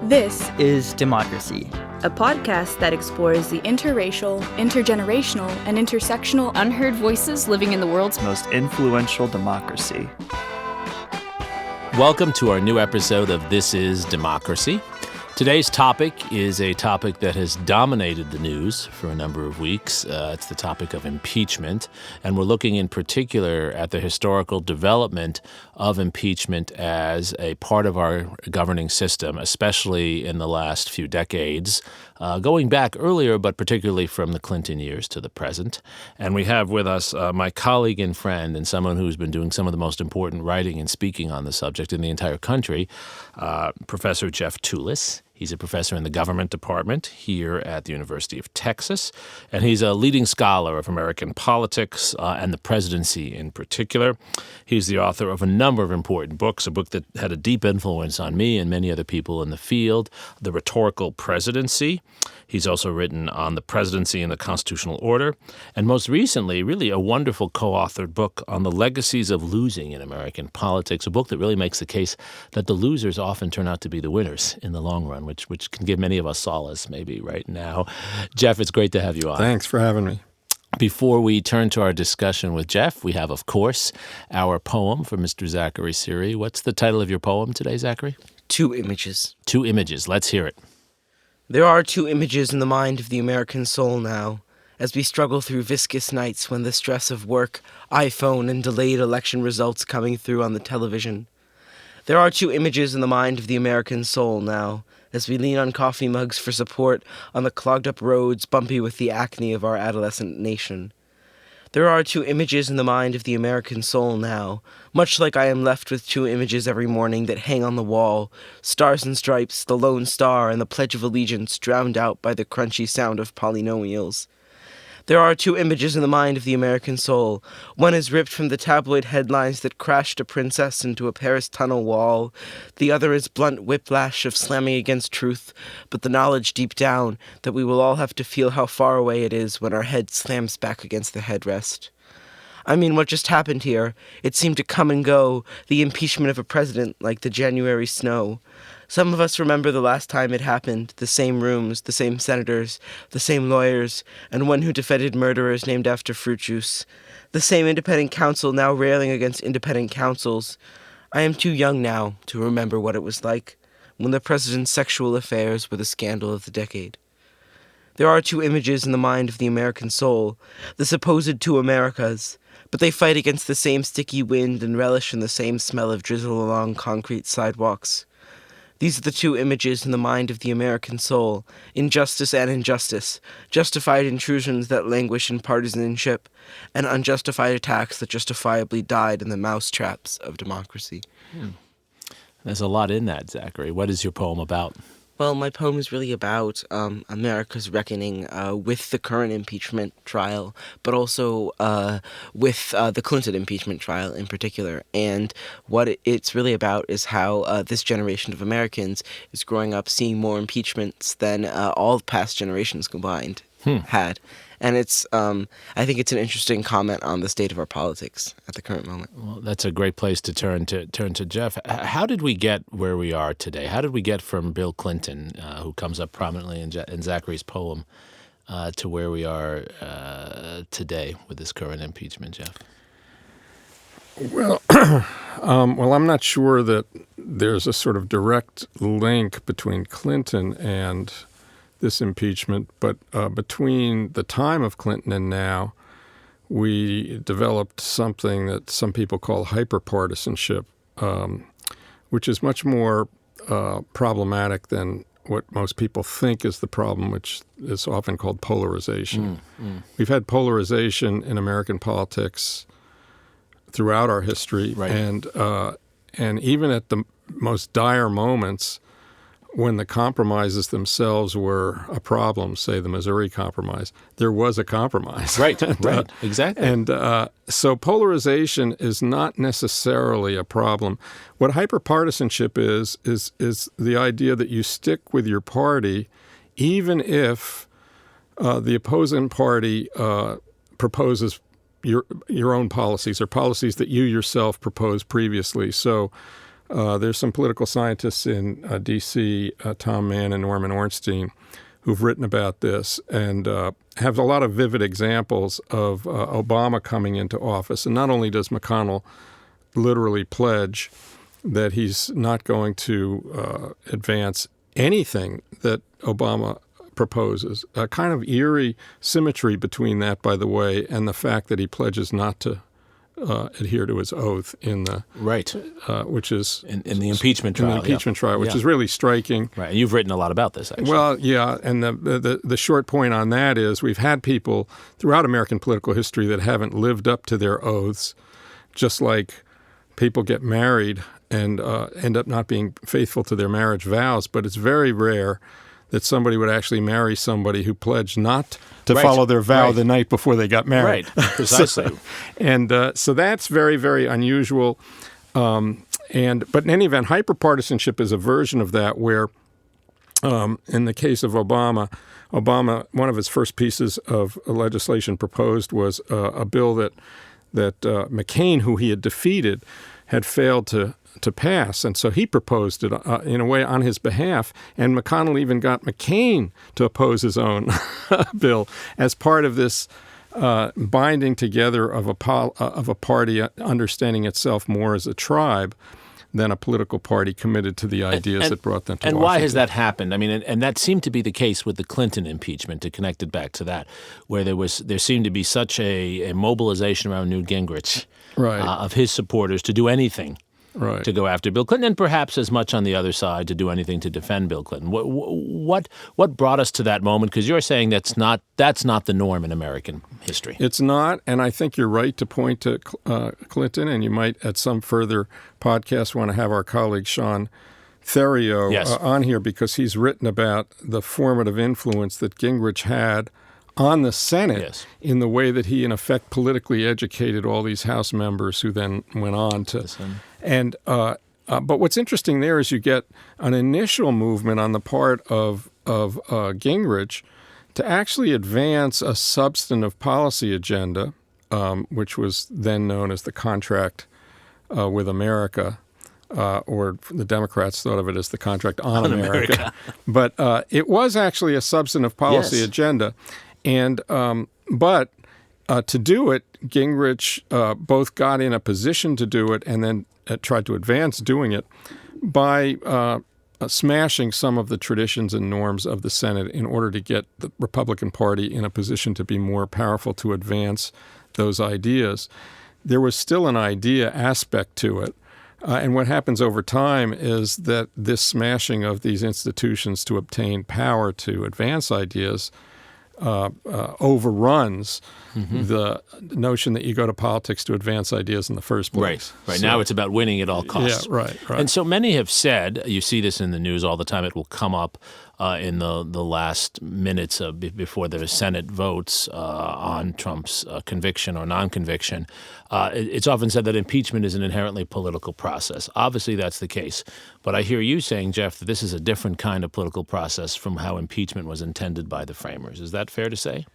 This is Democracy, a podcast that explores the interracial, intergenerational, and intersectional unheard voices living in the world's most influential democracy. Welcome to our new episode of This is Democracy. Today's topic is a topic that has dominated the news for a number of weeks. It's the topic of impeachment, and we're looking in particular at the historical development of impeachment as a part of our governing system, especially in the last few decades, going back earlier, but particularly from the Clinton years to the present. And we have with us my colleague and friend and someone who's been doing some of the most important writing and speaking on the subject in the entire country, Professor Jeffery Tulis. He's a professor in the government department here at the University of Texas, and he's a leading scholar of American politics and the presidency in particular. He's the author of a number of important books, a book that had a deep influence on me and many other people in the field, The Rhetorical Presidency. He's also written on the presidency and the constitutional order, and most recently, really a wonderful co-authored book on the Legacies of Losing in American politics, a book that really makes the case that the losers often turn out to be the winners in the long run, which can give many of us solace maybe right now. Jeff, it's great to have you on. Thanks for having me. Before we turn to our discussion with Jeff, we have, of course, our poem for Mr. Zachary Siri. What's the title of your poem today, Zachary? Two Images. Two Images. Let's hear it. There are two images in the mind of the American soul now, as we struggle through viscous nights when the stress of work, iPhone, and delayed election results coming through on the television. There are two images in the mind of the American soul now, as we lean on coffee mugs for support on the clogged-up roads bumpy with the acne of our adolescent nation. There are two images in the mind of the American soul now, much like I am left with two images every morning that hang on the wall, Stars and Stripes, the Lone Star, and the Pledge of Allegiance drowned out by the crunchy sound of polynomials. There are two images in the mind of the American soul. One is ripped from the tabloid headlines that crashed a princess into a Paris tunnel wall. The other is blunt whiplash of slamming against truth, but the knowledge deep down that we will all have to feel how far away it is when our head slams back against the headrest. I mean, what just happened here? It seemed to come and go, the impeachment of a president like the January snow. Some of us remember the last time it happened, the same rooms, the same senators, the same lawyers, and one who defended murderers named after fruit juice. The same independent counsel now railing against independent counsels. I am too young now to remember what it was like when the president's sexual affairs were the scandal of the decade. There are two images in the mind of the American soul, the supposed two Americas, but they fight against the same sticky wind and relish in the same smell of drizzle along concrete sidewalks. These are the two images in the mind of the American soul, injustice and injustice, justified intrusions that languish in partisanship, and unjustified attacks that justifiably died in the mousetraps of democracy. There's a lot in that, Zachary. What is your poem about? Well, my poem is really about America's reckoning with the current impeachment trial, but also with the Clinton impeachment trial in particular. And what it's really about is how this generation of Americans is growing up seeing more impeachments than all past generations combined had. And it's, I think it's an interesting comment on the state of our politics at the current moment. Well, that's a great place to turn to Jeff. How did we get where we are today? How did we get from Bill Clinton, who comes up prominently in Zachary's poem, to where we are today with this current impeachment, Jeff? Well, I'm not sure that there's a sort of direct link between Clinton and this impeachment, but between the time of Clinton and now, we developed something that some people call hyperpartisanship, which is much more problematic than what most people think is the problem, which is often called polarization. We've had polarization in American politics throughout our history, right. And even at the most dire moments, when the compromises themselves were a problem, say the Missouri Compromise, there was a compromise. Right, right, exactly. And so polarization is not necessarily a problem. What hyperpartisanship is the idea that you stick with your party even if the opposing party proposes your own policies or policies that you yourself proposed previously. So There's some political scientists in D.C., Tom Mann and Norman Ornstein, who've written about this and have a lot of vivid examples of Obama coming into office. And not only does McConnell literally pledge that he's not going to advance anything that Obama proposes, a kind of eerie symmetry between that, by the way, and the fact that he pledges not to adhere to his oath in the which is in the impeachment trial. In the impeachment trial, which is really striking. Right, and you've written a lot about this, actually. Well, yeah, and the short point on that is we've had people throughout American political history that haven't lived up to their oaths, just like people get married and end up not being faithful to their marriage vows. But it's very rare that somebody would actually marry somebody who pledged not to follow their vow the night before they got married. Right, precisely. So that's very, very unusual. But in any event, hyperpartisanship is a version of that where, in the case of Obama, one of his first pieces of legislation proposed was a bill that McCain, who he had defeated, had failed to pass. And so he proposed it in a way on his behalf. And McConnell even got McCain to oppose his own bill as part of this binding together of a party understanding itself more as a tribe than a political party committed to the ideas that brought them to Washington. And why has that happened? I mean, and that seemed to be the case with the Clinton impeachment, to connect it back to that, where there seemed to be such a mobilization around Newt Gingrich of his supporters to do anything to go after Bill Clinton, and perhaps as much on the other side to do anything to defend Bill Clinton. What brought us to that moment? Because you're saying that's not the norm in American history. It's not, and I think you're right to point to Clinton, and you might at some further podcast want to have our colleague Sean Theriot on here, because he's written about the formative influence that Gingrich had on the Senate in the way that he, in effect, politically educated all these House members who then went on to... But what's interesting there is you get an initial movement on the part of Gingrich to actually advance a substantive policy agenda, which was then known as the Contract with America, or the Democrats thought of it as the Contract on America. But it was actually a substantive policy agenda. And but to do it, Gingrich both got in a position to do it and then tried to advance doing it by smashing some of the traditions and norms of the Senate in order to get the Republican Party in a position to be more powerful to advance those ideas. There was still an idea aspect to it. And what happens over time is that this smashing of these institutions to obtain power to advance ideas overruns the notion that you go to politics to advance ideas in the first place. Right. So, now it's about winning at all costs. Yeah, right. And so many have said, you see this in the news all the time, it will come up in the last minutes before the Senate votes on Trump's conviction or non-conviction. It's often said that impeachment is an inherently political process. Obviously, that's the case. But I hear you saying, Jeff, that this is a different kind of political process from how impeachment was intended by the framers. Is that fair to say?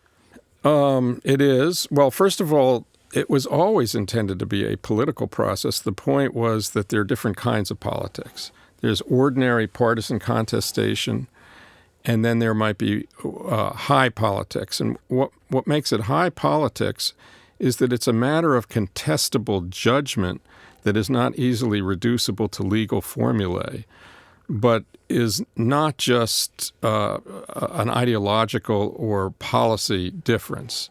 It is. Well, first of all, it was always intended to be a political process. The point was that there are different kinds of politics. There's ordinary partisan contestation, and then there might be high politics. And what makes it high politics is that it's a matter of contestable judgment that is not easily reducible to legal formulae, but is not just an ideological or policy difference,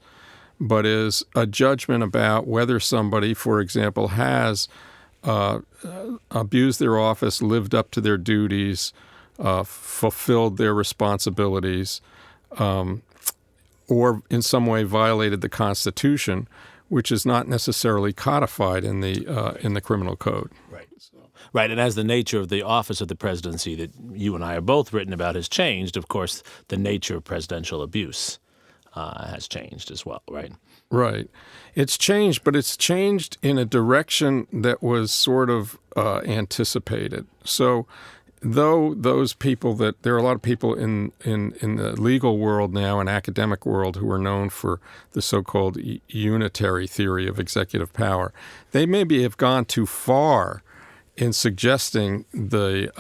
but is a judgment about whether somebody, for example, has abused their office, lived up to their duties, fulfilled their responsibilities, or in some way violated the Constitution, which is not necessarily codified in the criminal code. Right, and as the nature of the office of the presidency that you and I have both written about has changed, of course, the nature of presidential abuse has changed as well, right? Right. It's changed, but it's changed in a direction that was sort of anticipated. So though those people there are a lot of people in the legal world now and academic world who are known for the so-called unitary theory of executive power, they maybe have gone too far in suggesting the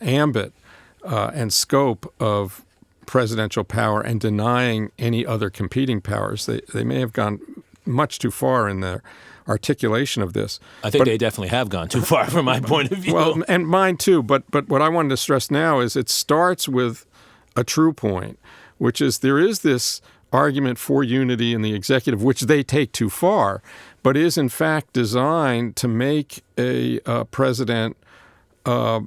ambit and scope of presidential power and denying any other competing powers. They may have gone much too far in their articulation of this. I think they definitely have gone too far from my point of view. Well, and mine too. But what I wanted to stress now is it starts with a true point, which is there is this argument for unity in the executive, which they take too far, but is in fact designed to make a president a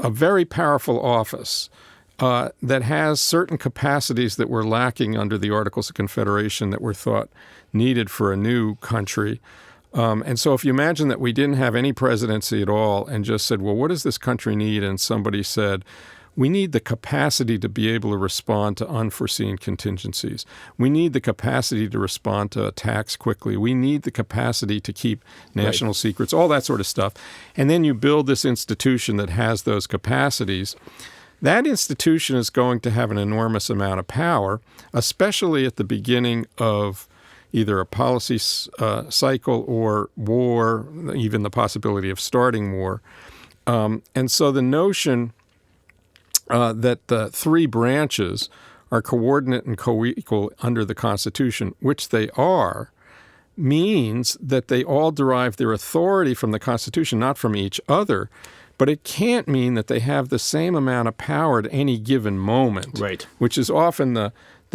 very powerful office that has certain capacities that were lacking under the Articles of Confederation that were thought needed for a new country. And so if you imagine that we didn't have any presidency at all and just said, well, what does this country need? And somebody said, we need the capacity to be able to respond to unforeseen contingencies. We need the capacity to respond to attacks quickly. We need the capacity to keep national secrets, all that sort of stuff. And then you build this institution that has those capacities. That institution is going to have an enormous amount of power, especially at the beginning of either a policy cycle or war, even the possibility of starting war. And so the notion that the three branches are coordinate and co-equal under the Constitution, which they are, means that they all derive their authority from the Constitution, not from each other. But it can't mean that they have the same amount of power at any given moment, which is often the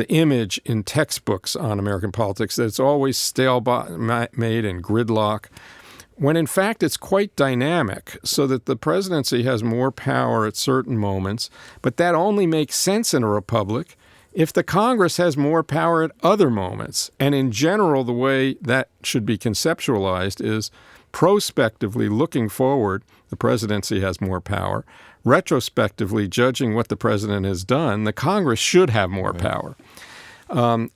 image in textbooks on American politics, that it's always stalemate and gridlock, when in fact it's quite dynamic, so that the presidency has more power at certain moments, but that only makes sense in a republic if the Congress has more power at other moments. And in general, the way that should be conceptualized is prospectively looking forward, the presidency has more power. Retrospectively judging what the president has done, the Congress should have more power.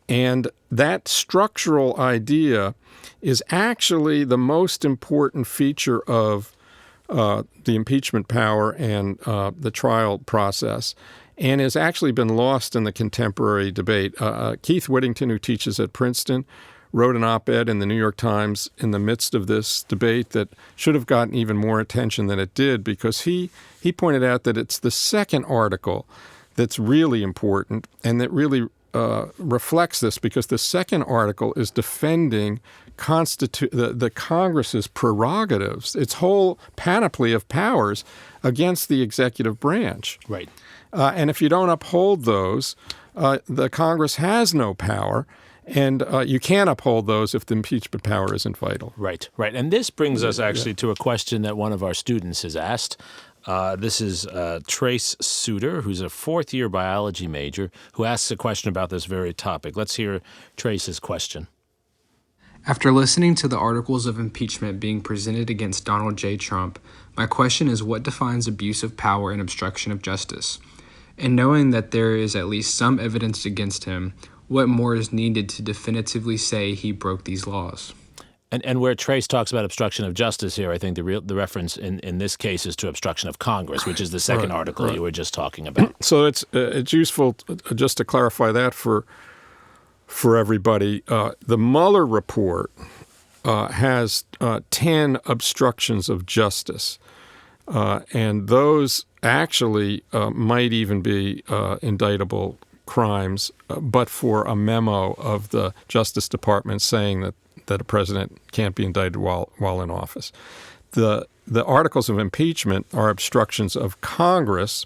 And that structural idea is actually the most important feature of the impeachment power and the trial process, and has actually been lost in the contemporary debate. Keith Whittington, who teaches at Princeton, wrote an op-ed in the New York Times in the midst of this debate that should have gotten even more attention than it did, because he pointed out that it's the second article that's really important and that really reflects this, because the second article is defending the Congress's prerogatives, its whole panoply of powers, against the executive branch. Right. And if you don't uphold those, the Congress has no power. And you can't uphold those if the impeachment power isn't vital. Right. And this brings us actually to a question that one of our students has asked. This is Trace Suter, who's a fourth-year biology major, who asks a question about this very topic. Let's hear Trace's question. After listening to the articles of impeachment being presented against Donald J. Trump, my question is, what defines abuse of power and obstruction of justice? And knowing that there is at least some evidence against him, what more is needed to definitively say he broke these laws? And where Trace talks about obstruction of justice here, I think the reference in this case is to obstruction of Congress, which is the second article you were just talking about. So it's useful just to clarify that for everybody. The Mueller report has 10 obstructions of justice, and those actually might even be indictable crimes, but for a memo of the Justice Department saying that a president can't be indicted while in office. The articles of impeachment are obstructions of Congress,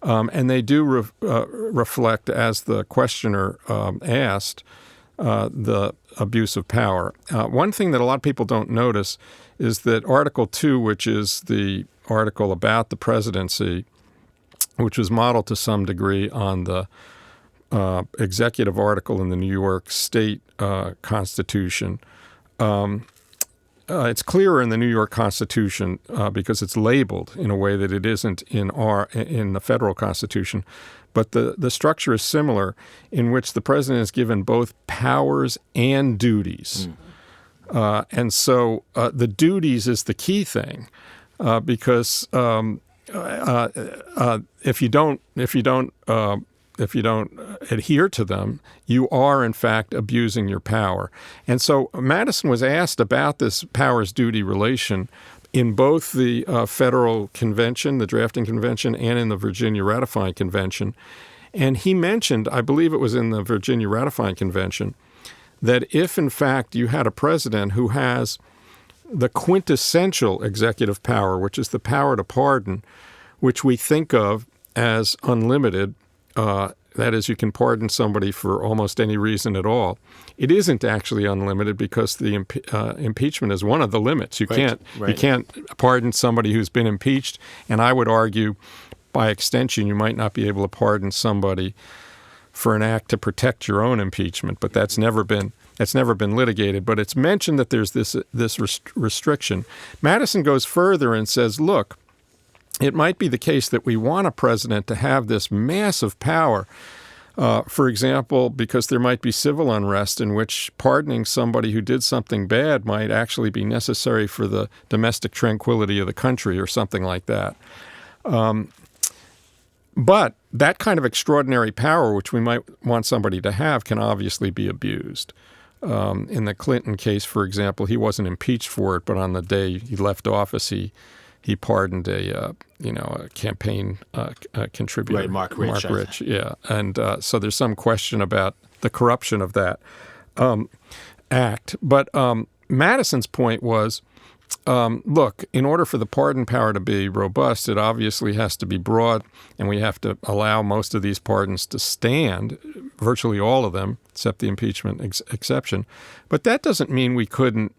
and they do reflect, as the questioner asked, the abuse of power. One thing that a lot of people don't notice is that Article 2, which is the article about the presidency, which was modeled to some degree on the executive article in the New York State Constitution. It's clearer in the New York Constitution because it's labeled in a way that it isn't in the federal Constitution. But the structure is similar, in which the president is given both powers and duties. And so the duties is the key thing, because if you don't adhere to them, you are, in fact, abusing your power. And so Madison was asked about this powers-duty relation in both the federal convention, the drafting convention, and in the Virginia ratifying convention. And he mentioned, I believe it was in the Virginia ratifying convention, that if in fact you had a president who has the quintessential executive power, which is the power to pardon, which we think of as unlimited, that is, you can pardon somebody for almost any reason at all. It isn't actually unlimited because the impeachment is one of the limits. You can't pardon somebody who's been impeached, and I would argue, by extension, you might not be able to pardon somebody for an act to protect your own impeachment, but that's never been litigated. But it's mentioned that there's this restriction. Madison goes further and says, look, it might be the case that we want a president to have this massive power, for example, because there might be civil unrest in which pardoning somebody who did something bad might actually be necessary for the domestic tranquility of the country or something like that. But that kind of extraordinary power, which we might want somebody to have, can obviously be abused. In the Clinton case, for example, he wasn't impeached for it, but on the day he left office, he pardoned a campaign contributor, right, Mark Rich, yeah, and so there's some question about the corruption of that act. But Madison's point was, look, in order for the pardon power to be robust, it obviously has to be broad, and we have to allow most of these pardons to stand, virtually all of them, except the impeachment exception. But that doesn't mean we couldn't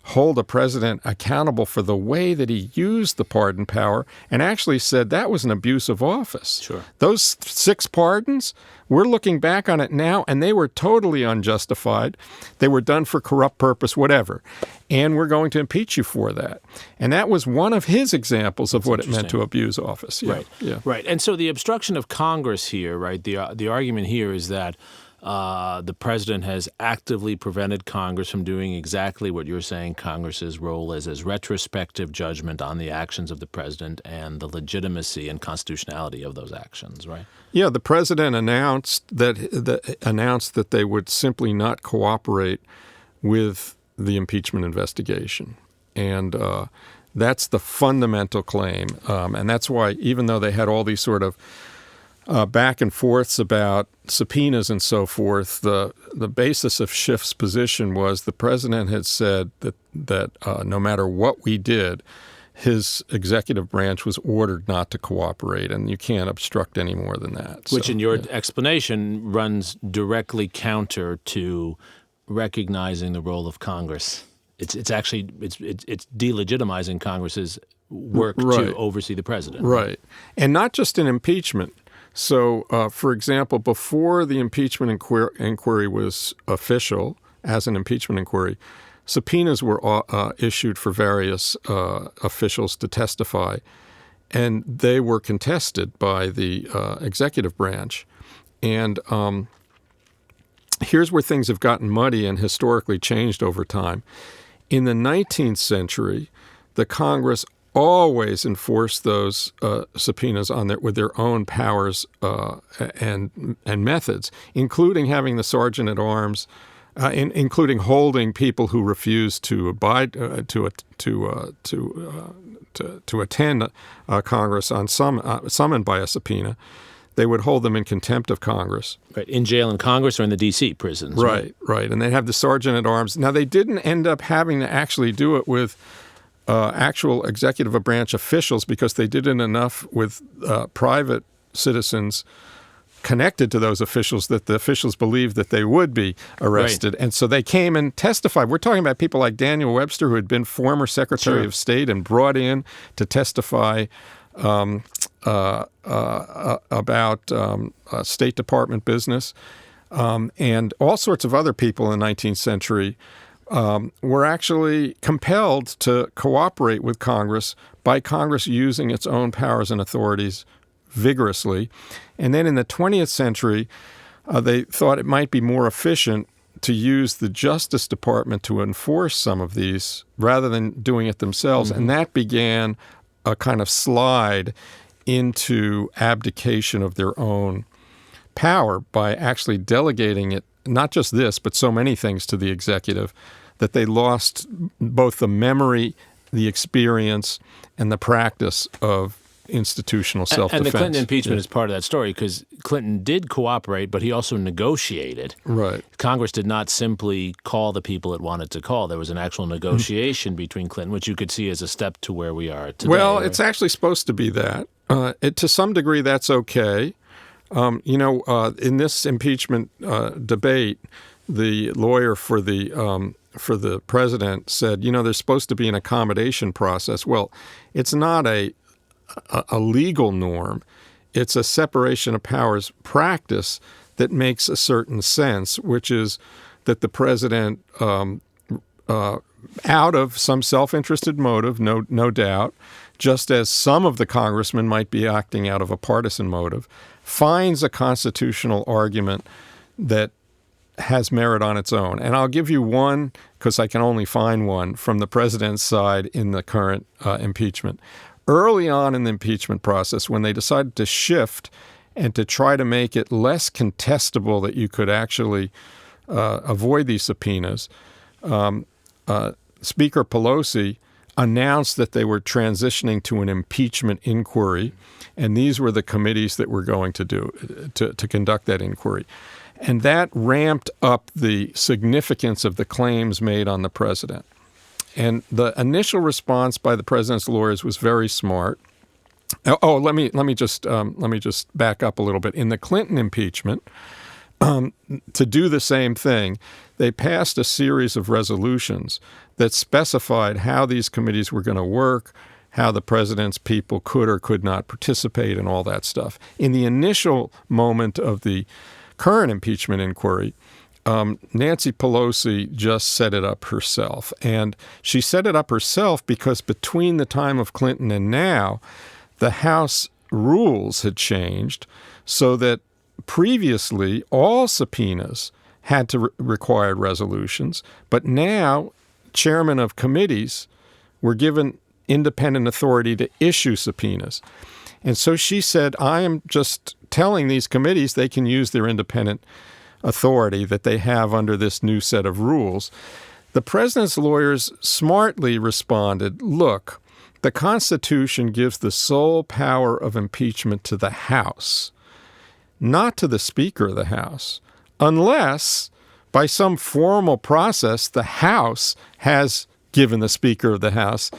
hold a president accountable for the way that he used the pardon power, and actually said that was an abuse of office. Sure. Those 6 pardons, we're looking back on it now, and they were totally unjustified. They were done for corrupt purpose, whatever. And we're going to impeach you for that. And that was one of his examples of what it meant to abuse office. Yeah. Right. Yeah. Right. And so the obstruction of Congress here, right, the argument here is that the president has actively prevented Congress from doing exactly what you're saying Congress's role is, as retrospective judgment on the actions of the president and the legitimacy and constitutionality of those actions, right? Yeah, the president announced that they would simply not cooperate with the impeachment investigation. And that's the fundamental claim. And that's why, even though they had all these sort of back and forths about subpoenas and so forth, the basis of Schiff's position was the president had said that no matter what we did, his executive branch was ordered not to cooperate, and you can't obstruct any more than that. Which, in your explanation, runs directly counter to recognizing the role of Congress. It's delegitimizing Congress's work to oversee the president. Right. And not just in impeachment. So, for example, before the impeachment inquiry was official as an impeachment inquiry, subpoenas were issued for various officials to testify, and they were contested by the executive branch. And here's where things have gotten muddy and historically changed over time. In the 19th century, the Congress always enforced those subpoenas with their own powers and methods, including having the sergeant at arms, including holding people who refused to abide to attend Congress on summoned by a subpoena. They would hold them in contempt of Congress. Right, in jail in Congress or in the D.C. prisons. Right. And they have the sergeant at arms. Now, they didn't end up having to actually do it with actual executive branch officials, because they did it enough with private citizens connected to those officials that the officials believed that they would be arrested. Right. And so they came and testified. We're talking about people like Daniel Webster, who had been former Secretary of State and brought in to testify about State Department business, and all sorts of other people in the 19th century were actually compelled to cooperate with Congress by Congress using its own powers and authorities vigorously. And then in the 20th century, they thought it might be more efficient to use the Justice Department to enforce some of these rather than doing it themselves. Mm-hmm. And that began a kind of slide into abdication of their own power by actually delegating it, not just this, but so many things to the executive, that they lost both the memory the experience and the practice of institutional self-defense. And the Clinton impeachment is part of that story because Clinton did cooperate, but he also negotiated. Right. Congress did not simply call the people it wanted to call. There was an actual negotiation between Clinton, which you could see as a step to where we are today. Well, right? it's actually supposed to be that. To some degree, that's okay. In this impeachment debate, the lawyer for the president said, there's supposed to be an accommodation process. Well, it's not a legal norm. It's a separation of powers practice that makes a certain sense, which is that the president, out of some self-interested motive, no doubt, just as some of the congressmen might be acting out of a partisan motive, finds a constitutional argument that has merit on its own. And I'll give you one, because I can only find one, from the president's side in the current impeachment. Early on in the impeachment process, when they decided to shift and to try to make it less contestable that you could actually avoid these subpoenas, Speaker Pelosi announced that they were transitioning to an impeachment inquiry, and these were the committees that were going to conduct that inquiry. And that ramped up the significance of the claims made on the president. And the initial response by the president's lawyers was very smart. Let me just back up a little bit. In the Clinton impeachment, to do the same thing, they passed a series of resolutions that specified how these committees were going to work, how the president's people could or could not participate, and all that stuff. In the initial moment of the current impeachment inquiry, Nancy Pelosi just set it up herself. And she set it up herself because between the time of Clinton and now, the House rules had changed so that previously all subpoenas had to require resolutions, but now chairmen of committees were given independent authority to issue subpoenas. And so she said, I am just telling these committees they can use their independent authority that they have under this new set of rules. The president's lawyers smartly responded, look, the Constitution gives the sole power of impeachment to the House, not to the Speaker of the House, unless by some formal process the House has given the Speaker of the House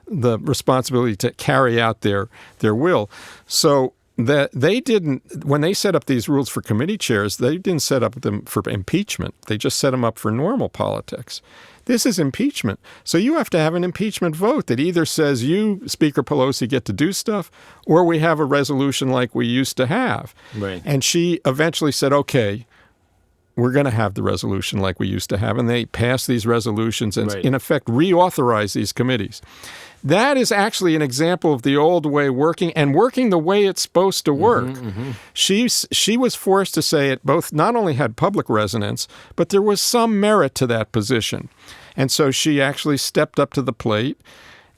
the responsibility to carry out their will. So that they didn't, when they set up these rules for committee chairs, they didn't set up them for impeachment. They just set them up for normal politics. This is impeachment. So you have to have an impeachment vote that either says you, Speaker Pelosi, get to do stuff, or we have a resolution like we used to have. Right. And she eventually said, okay, we're going to have the resolution like we used to have. And they passed these resolutions and, in effect, reauthorized these committees. That is actually an example of the old way working and working the way it's supposed to work. She was forced to say it both not only had public resonance, but there was some merit to that position. And so she actually stepped up to the plate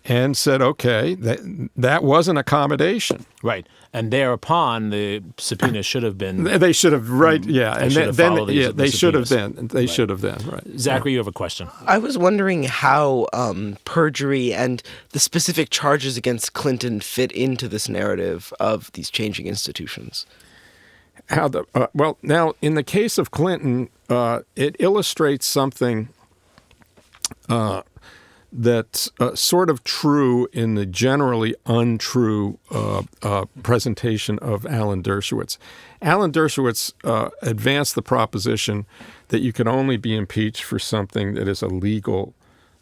and said, okay, that was an accommodation. Right. And thereupon, the subpoena should have been... They should have, right, yeah. And then they should have then. They should have then, right. Zachary, you have a question. I was wondering how perjury and the specific charges against Clinton fit into this narrative of these changing institutions. Well, now, in the case of Clinton, it illustrates something that's sort of true in the generally untrue presentation of Alan Dershowitz. Alan Dershowitz advanced the proposition that you can only be impeached for something that is a legal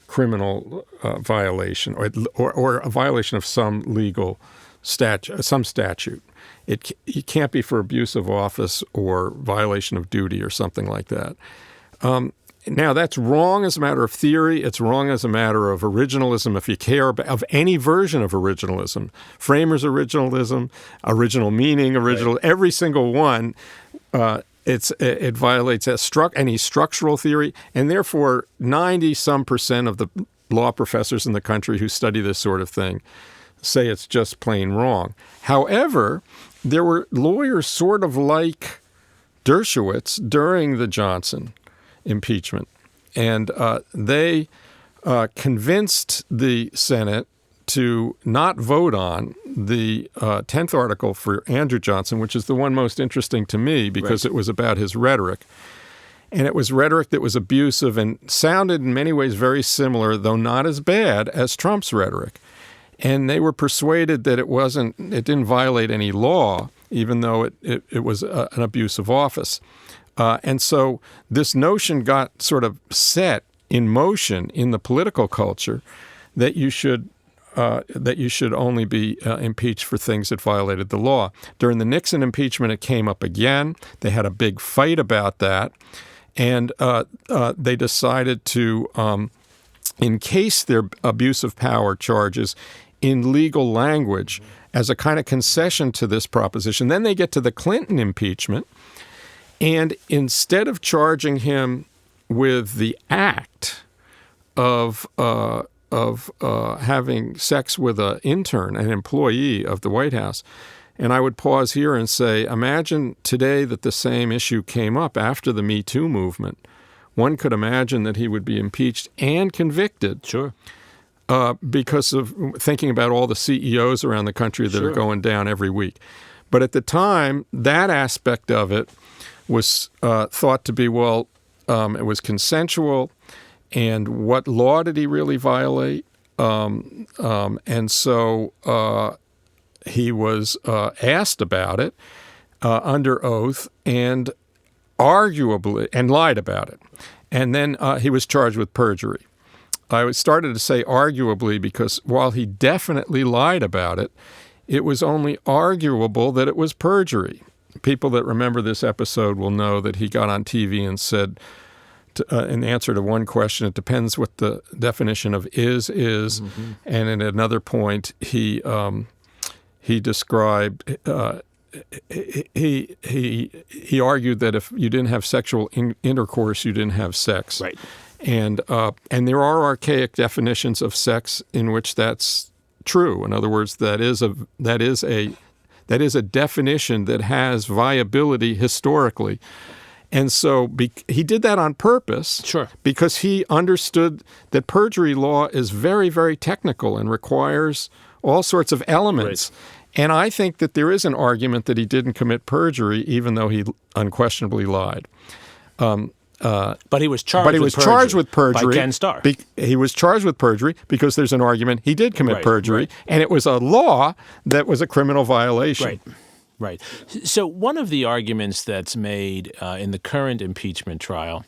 criminal violation or a violation of some legal statute. It can't be for abuse of office or violation of duty or something like that. Now, that's wrong as a matter of theory. It's wrong as a matter of originalism, if you care about of any version of originalism. Framers' originalism, original meaning, every single one, it violates any structural theory, and therefore 90-some% of the law professors in the country who study this sort of thing say it's just plain wrong. However, there were lawyers sort of like Dershowitz during the Johnson impeachment. And they convinced the Senate to not vote on the 10th article for Andrew Johnson, which is the one most interesting to me because it was about his rhetoric. And it was rhetoric that was abusive and sounded in many ways very similar, though not as bad as Trump's rhetoric. And they were persuaded that it didn't violate any law, even though it was an abuse of office. And so this notion got sort of set in motion in the political culture that you should only be impeached for things that violated the law. During the Nixon impeachment, it came up again. They had a big fight about that, and they decided to encase their abuse of power charges in legal language as a kind of concession to this proposition. Then they get to the Clinton impeachment, and instead of charging him with the act of having sex with an intern, an employee of the White House. And I would pause here and say, imagine today that the same issue came up after the Me Too movement. One could imagine that he would be impeached and convicted. Sure. Because of thinking about all the CEOs around the country that are going down every week. But at the time, that aspect of it was thought to be, it was consensual. And what law did he really violate? And so he was asked about it under oath and arguably, and lied about it. And then he was charged with perjury. I started to say arguably because while he definitely lied about it, it was only arguable that it was perjury. People that remember this episode will know that he got on TV and said, in answer to one question, it depends what the definition of is. Mm-hmm. And in another point, he described he argued that if you didn't have sexual intercourse, you didn't have sex. Right. And there are archaic definitions of sex in which that's true. In other words, that is a definition that has viability historically. And so he did that on purpose. Sure. Because he understood that perjury law is very, very technical and requires all sorts of elements. Right. And I think that there is an argument that he didn't commit perjury, even though he unquestionably lied. But he was charged with perjury by Ken Starr. He was charged with perjury because there's an argument he did commit perjury, and it was a law that was a criminal violation. Right. So one of the arguments that's made in the current impeachment trial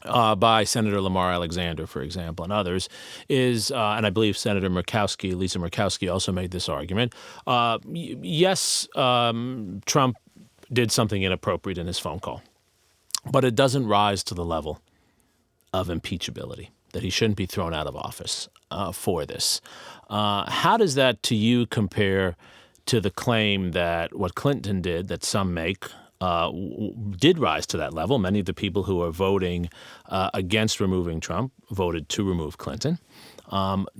by Senator Lamar Alexander, for example, and others, is, and I believe Senator Lisa Murkowski also made this argument, yes, Trump did something inappropriate in his phone call, but it doesn't rise to the level of impeachability, that he shouldn't be thrown out of office for this. How does that, to you, compare to the claim that what Clinton did, that some make, did rise to that level? Many of the people who are voting against removing Trump voted to remove Clinton.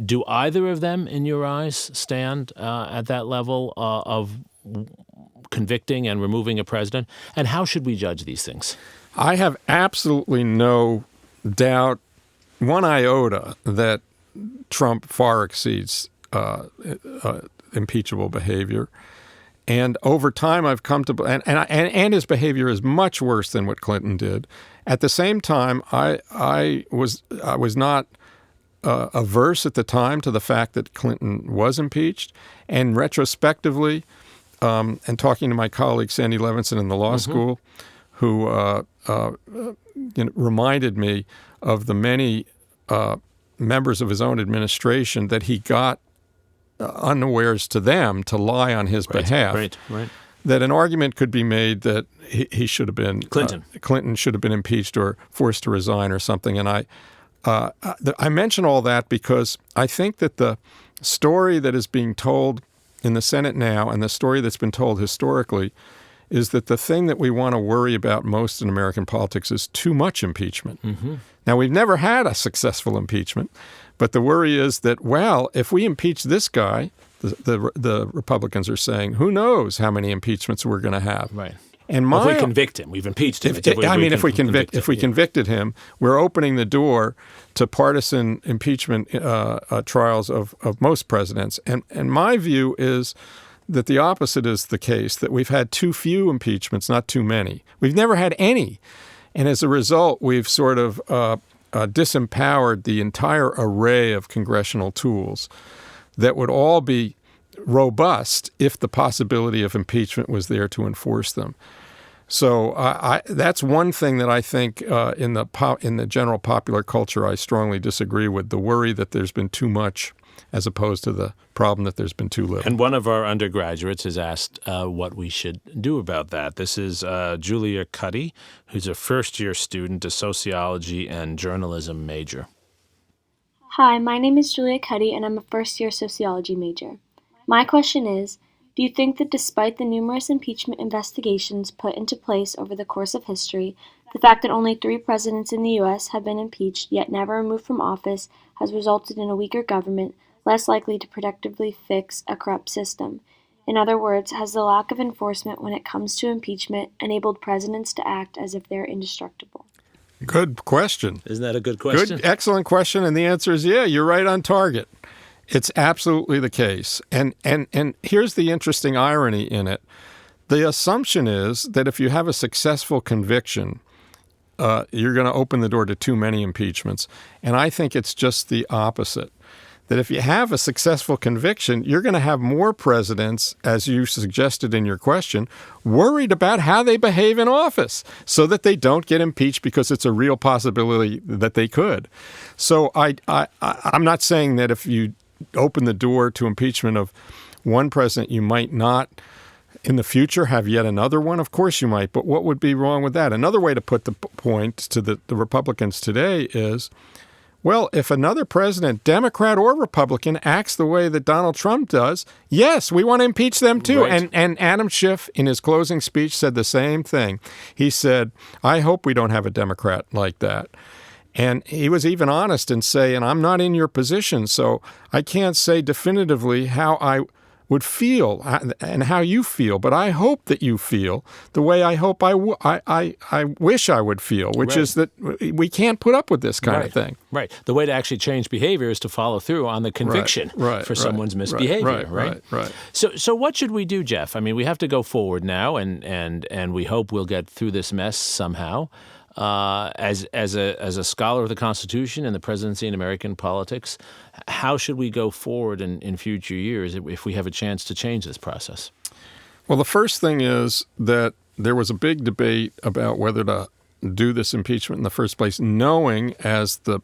Do either of them, in your eyes, stand at that level of convicting and removing a president? And how should we judge these things? I have absolutely no doubt, one iota, that Trump far exceeds impeachable behavior. And over time, I've come to, and his behavior is much worse than what Clinton did. At the same time, I was not averse at the time to the fact that Clinton was impeached. And retrospectively, and talking to my colleague Sandy Levinson in the law school, who reminded me of the many members of his own administration that he got unawares to them to lie on his behalf. Right. That an argument could be made that he should have been Clinton should have been impeached or forced to resign or something. And I mention all that because I think that the story that is being told in the Senate now and the story that's been told historically is that the thing that we want to worry about most in American politics is too much impeachment. Mm-hmm. Now, we've never had a successful impeachment, but the worry is that, well, if we impeach this guy, the Republicans are saying, who knows how many impeachments we're going to have. Right. And if we convict him, we've impeached him. If we convicted him, we're opening the door to partisan impeachment trials of most presidents. And my view is that the opposite is the case, that we've had too few impeachments, not too many. We've never had any. And as a result, we've sort of disempowered the entire array of congressional tools that would all be robust if the possibility of impeachment was there to enforce them. So that's one thing that I think in the general popular culture I strongly disagree with, the worry that there's been too much as opposed to the problem that there's been too little. And one of our undergraduates has asked what we should do about that. This is Julia Cuddy, who's a first-year student, a sociology and journalism major. Hi, my name is Julia Cuddy, and I'm a first-year sociology major. My question is, do you think that despite the numerous impeachment investigations put into place over the course of history, the fact that only 3 presidents in the U.S. have been impeached yet never removed from office has resulted in a weaker government, less likely to productively fix a corrupt system? In other words, has the lack of enforcement when it comes to impeachment enabled presidents to act as if they're indestructible? Good question. Isn't that a good question? Excellent question. And the answer is, yeah, you're right on target. It's absolutely the case. And here's the interesting irony in it. The assumption is that if you have a successful conviction, you're going to open the door to too many impeachments. And I think it's just the opposite. That if you have a successful conviction, you're going to have more presidents, as you suggested in your question, worried about how they behave in office so that they don't get impeached because it's a real possibility that they could. So I'm not saying that if you open the door to impeachment of one president, you might not in the future have yet another one. Of course you might, but what would be wrong with that? Another way to put the point to the Republicans today is, well, if another president, Democrat or Republican, acts the way that Donald Trump does, yes, we want to impeach them too. Right. And Adam Schiff, in his closing speech, said the same thing. He said, I hope we don't have a Democrat like that. And he was even honest in saying, I'm not in your position, so I can't say definitively how I would feel and how you feel, but I hope that you feel the way I hope I wish I would feel, which is that we can't put up with this kind of thing. Right. The way to actually change behavior is to follow through on the conviction for someone's misbehavior. Right. So what should we do, Jeff? I mean, we have to go forward now, and we hope we'll get through this mess somehow. As a scholar of the Constitution and the presidency in American politics, how should we go forward in future years if we have a chance to change this process? Well, the first thing is that there was a big debate about whether to do this impeachment in the first place, knowing, as the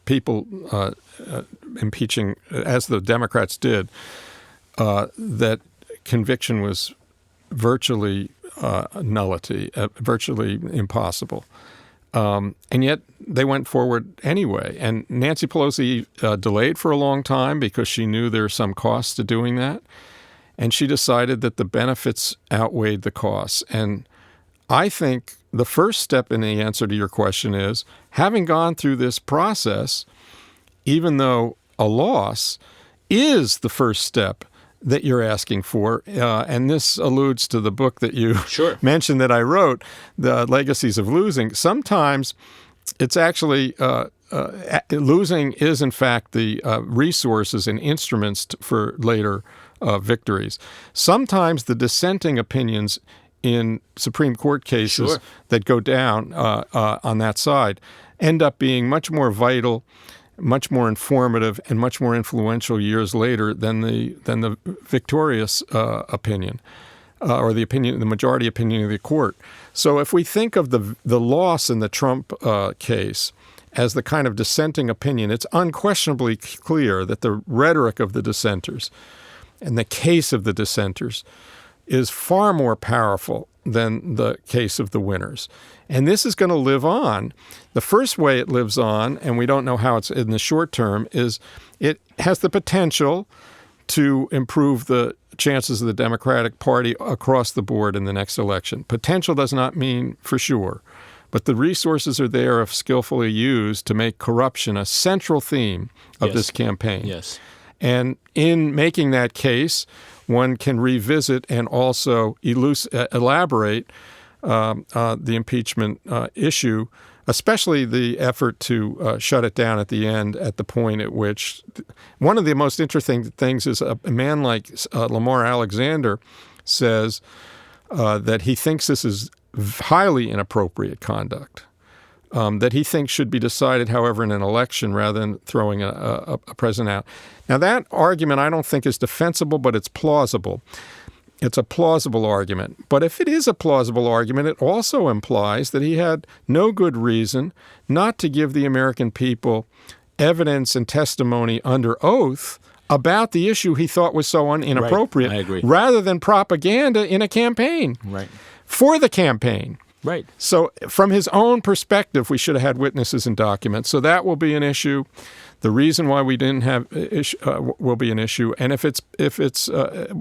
people impeaching, as the Democrats did, that conviction was virtually nullity, virtually impossible. And yet they went forward anyway. And Nancy Pelosi delayed for a long time because she knew there were some costs to doing that. And she decided that the benefits outweighed the costs. And I think the first step in the answer to your question is, having gone through this process, even though a loss, is the first step that you're asking for. And this alludes to the book that you mentioned that I wrote, The Legacies of Losing. Sometimes it's actually losing is, in fact, the resources and instruments for later victories. Sometimes the dissenting opinions in Supreme Court cases that go down on that side end up being much more vital, much more informative, and much more influential years later than the victorious opinion, or the majority opinion of the court. So if we think of the loss in the Trump case as the kind of dissenting opinion, it's unquestionably clear that the rhetoric of the dissenters and the case of the dissenters is far more powerful than the case of the winners. And this is going to live on. The first way it lives on, and we don't know how it's in the short term, is it has the potential to improve the chances of the Democratic Party across the board in the next election. Potential does not mean for sure, but the resources are there if skillfully used to make corruption a central theme of this campaign. Yes. And in making that case, one can revisit and also elaborate the impeachment issue, especially the effort to shut it down at the end, at the point at which one of the most interesting things is a man like Lamar Alexander says that he thinks this is highly inappropriate conduct, that he thinks should be decided, however, in an election rather than throwing a president out. Now, that argument I don't think is defensible, but it's plausible. It's a plausible argument. But if it is a plausible argument, it also implies that he had no good reason not to give the American people evidence and testimony under oath about the issue he thought was so inappropriate, right. I agree. rather than propaganda in a campaign. Right. For the campaign. Right. So from his own perspective, we should have had witnesses and documents. So that will be an issue. The reason why we didn't have will be an issue. And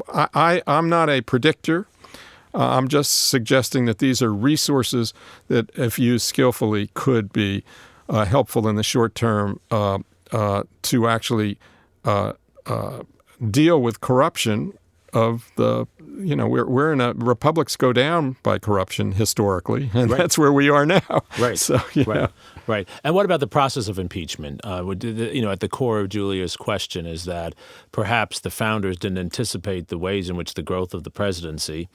I'm not a predictor. I'm just suggesting that these are resources that, if used skillfully, could be helpful in the short term to actually deal with corruption of the. We're in republics go down by corruption historically, and that's where we are now. Right. So, Right. And what about the process of impeachment? At the core of Julia's question is that perhaps the founders didn't anticipate the ways in which the growth of the presidency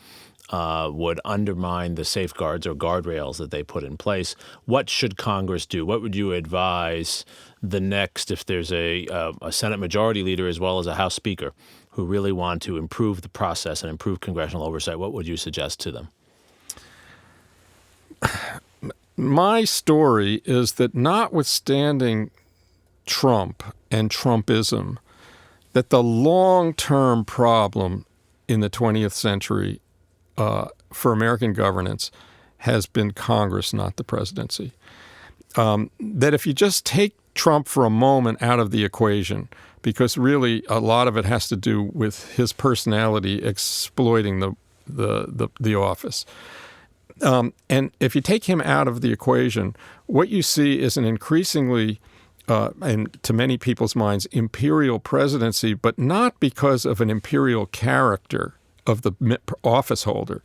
would undermine the safeguards or guardrails that they put in place. What should Congress do? What would you advise the next, if there's a Senate Majority Leader as well as a House Speaker, who really want to improve the process and improve congressional oversight? What would you suggest to them? My story is that notwithstanding Trump and Trumpism, that the long-term problem in the 20th century for American governance has been Congress, not the presidency. That if you just take Trump for a moment out of the equation, because really a lot of it has to do with his personality exploiting the office. And if you take him out of the equation, what you see is an increasingly, and to many people's minds, imperial presidency, but not because of an imperial character of the office holder,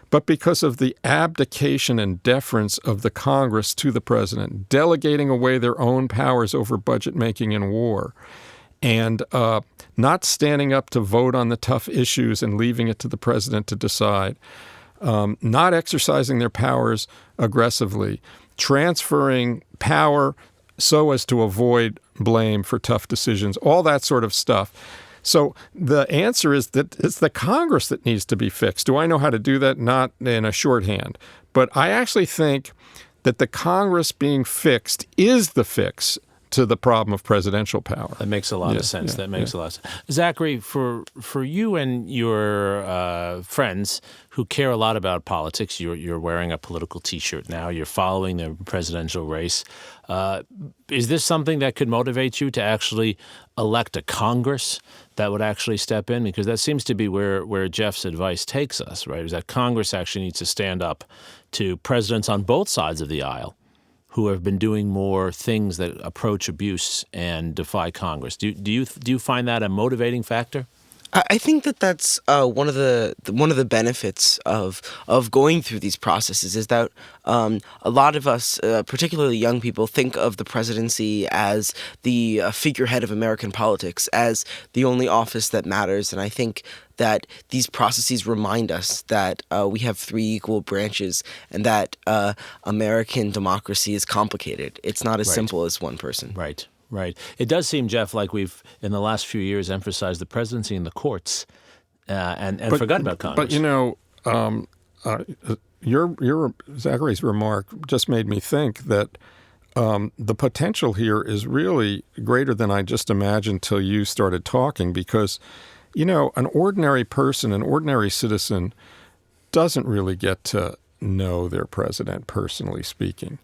but because of the abdication and deference of the Congress to the president, delegating away their own powers over budget making and war, and not standing up to vote on the tough issues and leaving it to the president to decide, not exercising their powers aggressively, transferring power so as to avoid blame for tough decisions, all that sort of stuff. So the answer is that it's the Congress that needs to be fixed. Do I know how to do that? Not in a shorthand. But I actually think that the Congress being fixed is the fix to the problem of presidential power. That makes a lot of sense. That makes a lot of sense. Zachary, for you and your friends who care a lot about politics, you're wearing a political T-shirt now. You're following the presidential race. Is this something that could motivate you to actually elect a Congress that would actually step in? Because that seems to be where Jeff's advice takes us, right? Is that Congress actually needs to stand up to presidents on both sides of the aisle who have been doing more things that approach abuse and defy Congress. Do you find that a motivating factor? I think that's one of the benefits of going through these processes is that a lot of us, particularly young people, think of the presidency as the figurehead of American politics, as the only office that matters. And I think that these processes remind us that we have three equal branches and that American democracy is complicated. It's not as simple as one person. Right. Right. It does seem, Jeff, like we've, in the last few years, emphasized the presidency and the courts and forgot about Congress. But, your Zachary's remark just made me think that the potential here is really greater than I just imagined till you started talking because, an ordinary person, an ordinary citizen doesn't really get to know their president, personally speaking.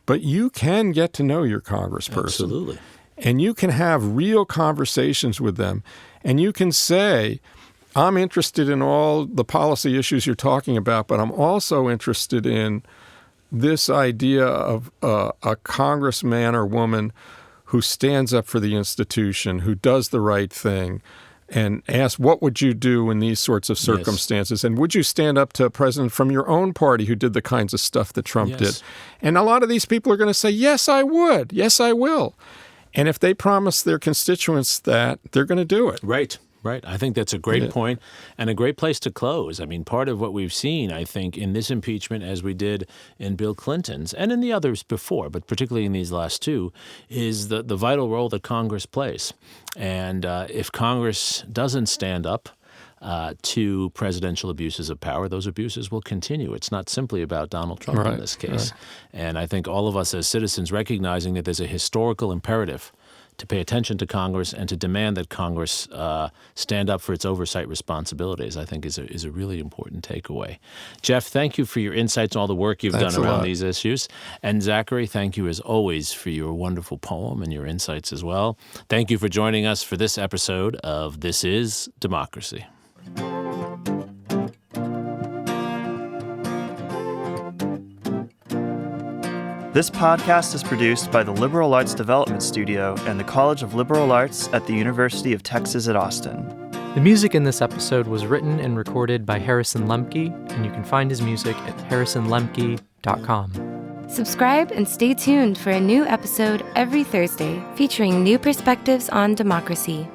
But you can get to know your congressperson. Absolutely. And you can have real conversations with them. And you can say, I'm interested in all the policy issues you're talking about, but I'm also interested in this idea of a congressman or woman who stands up for the institution, who does the right thing, and ask, what would you do in these sorts of circumstances? And would you stand up to a president from your own party who did the kinds of stuff that Trump did? And a lot of these people are going to say, yes, I would. Yes, I will. And if they promise their constituents that, they're going to do it. Right. I think that's a great point and a great place to close. I mean, part of what we've seen, I think, in this impeachment, as we did in Bill Clinton's and in the others before, but particularly in these last two, is the vital role that Congress plays. And if Congress doesn't stand up to presidential abuses of power, those abuses will continue. It's not simply about Donald Trump in this case. And I think all of us as citizens recognizing that there's a historical imperative to pay attention to Congress and to demand that Congress stand up for its oversight responsibilities, I think is a really important takeaway. Jeff, thank you for your insights and all the work you've done around these issues. And Zachary, thank you as always for your wonderful poem and your insights as well. Thank you for joining us for this episode of This Is Democracy. This podcast is produced by the Liberal Arts Development Studio and the College of Liberal Arts at the University of Texas at Austin. The music in this episode was written and recorded by Harrison Lemke, and you can find his music at harrisonlemke.com. Subscribe and stay tuned for a new episode every Thursday featuring new perspectives on democracy.